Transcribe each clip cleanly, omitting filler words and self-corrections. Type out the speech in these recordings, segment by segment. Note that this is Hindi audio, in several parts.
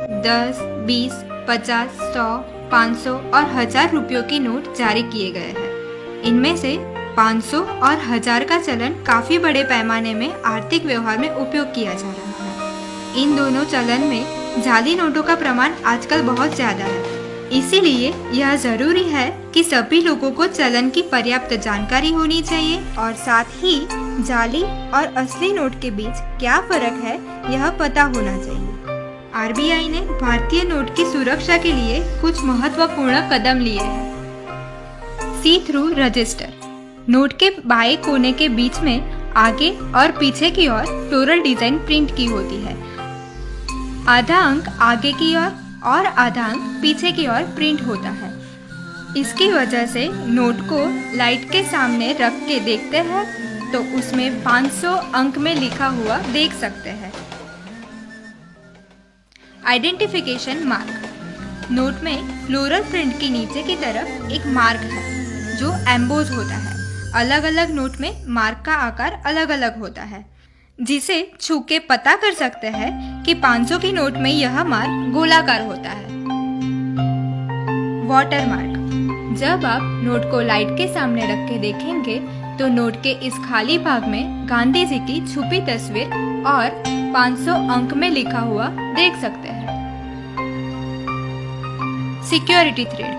10, 20, 50, 100, 500 और 1000 रुपयों के नोट जारी किए गए हैं। इनमें से 500 और 1000 का चलन काफ़ी बड़े पैमाने में आर्थिक व्यवहार में उपयोग किया जा रहा है। इन दोनों चलन में जाली नोटों का प्रमाण आजकल बहुत ज़्यादा है। इसीलिए यह ज़रूरी है कि सभी लोगों को चलन की पर्याप्त जानकारी होनी चाहिए और साथ ही जाली और असली नोट के बीच क्या फर्क है यह पता होना चाहिए। आरबीआई ने भारतीय नोट की सुरक्षा के लिए कुछ महत्वपूर्ण कदम लिए हैं। सी थ्रू रजिस्टर। नोट के बाएं कोने के बीच में आगे और पीछे की ओर फ्लोरल डिजाइन प्रिंट की होती है। आधा अंक आगे की ओर और आधा अंक पीछे की ओर प्रिंट होता है। इसकी वजह से नोट को लाइट के सामने रख के देखते हैं तो उसमें 500 अंक में लिखा हुआ देख सकते हैं। Identification mark. नोट में फ्लोरल प्रिंट के नीचे की तरफ एक मार्क है जो एम्बोज होता है। अलग अलग नोट में मार्क का आकार अलग अलग होता है, जिसे छू के पता कर सकते हैं कि 500 की नोट में यह मार्क गोलाकार होता है। Water mark. जब आप नोट को लाइट के सामने रख के देखेंगे तो नोट के इस खाली भाग में गांधी जी की छुपी तस्वीर और 500 अंक में लिखा हुआ देख सकते हैं। Security thread.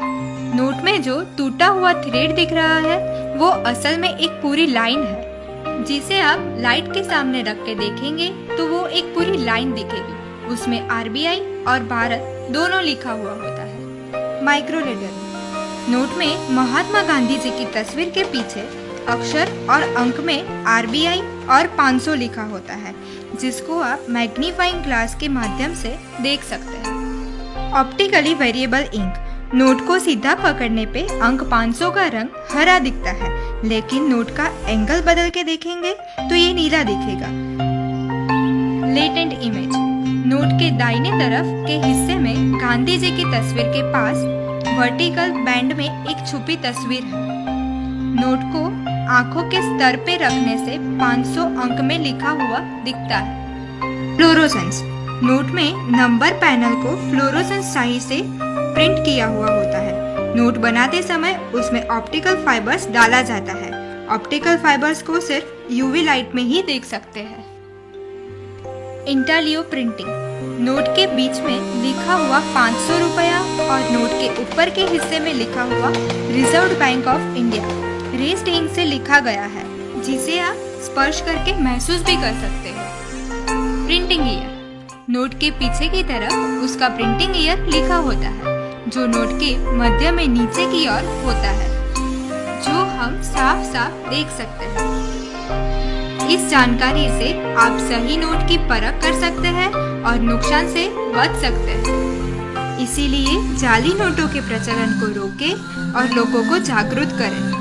नोट में जो टूटा हुआ थ्रेड दिख रहा है वो असल में एक पूरी लाइन है, जिसे आप लाइट के सामने रख के देखेंगे तो वो एक पूरी लाइन दिखेगी। उसमें आरबीआई और भारत दोनों लिखा हुआ होता है। Micro letter. नोट में महात्मा गांधी जी की तस्वीर के पीछे अक्षर और अंक में आरबीआई और 500 लिखा होता है, जिसको आप मैग्नीफाइंग ग्लास के माध्यम से देख सकते हैं। Optically variable ink. नोट को सीधा पकड़ने पे अंक 500 का रंग हरा दिखता है, लेकिन नोट का एंगल बदल के देखेंगे तो ये नीला दिखेगा। Latent image. नोट के दाहिने तरफ के हिस्से में गांधी जी की तस्वीर के पास वर्टिकल बैंड में एक छुपी तस्वीर है। नोट को आंखों के स्तर पे रखने से 500 अंक में लिखा हुआ दिखता है। फ्लोरोसेंस। नोट में नंबर पैनल को फ्लोरोसेंस स्याही से प्रिंट किया हुआ होता है। नोट बनाते समय उसमें ऑप्टिकल फाइबर्स डाला जाता है। ऑप्टिकल फाइबर्स को सिर्फ यूवी लाइट में ही देख सकते हैं। इंटालियो प्रिंटिंग। नोट के बीच में लिखा हुआ 500 रुपया और नोट के ऊपर के हिस्से में लिखा हुआ reserve bank of India raised ink से लिखा गया है, जिसे आप स्पर्श करके महसूस भी कर सकते हैं। Printing year. नोट के पीछे की तरफ उसका प्रिंटिंग ईयर लिखा होता है, जो नोट के मध्य में नीचे की ओर होता है, जो हम साफ साफ देख सकते हैं। इस जानकारी से आप सही नोट की परख कर सकते हैं और नुकसान से बच सकते हैं। इसीलिए जाली नोटों के प्रचलन को रोकें और लोगों को जागरूक करें।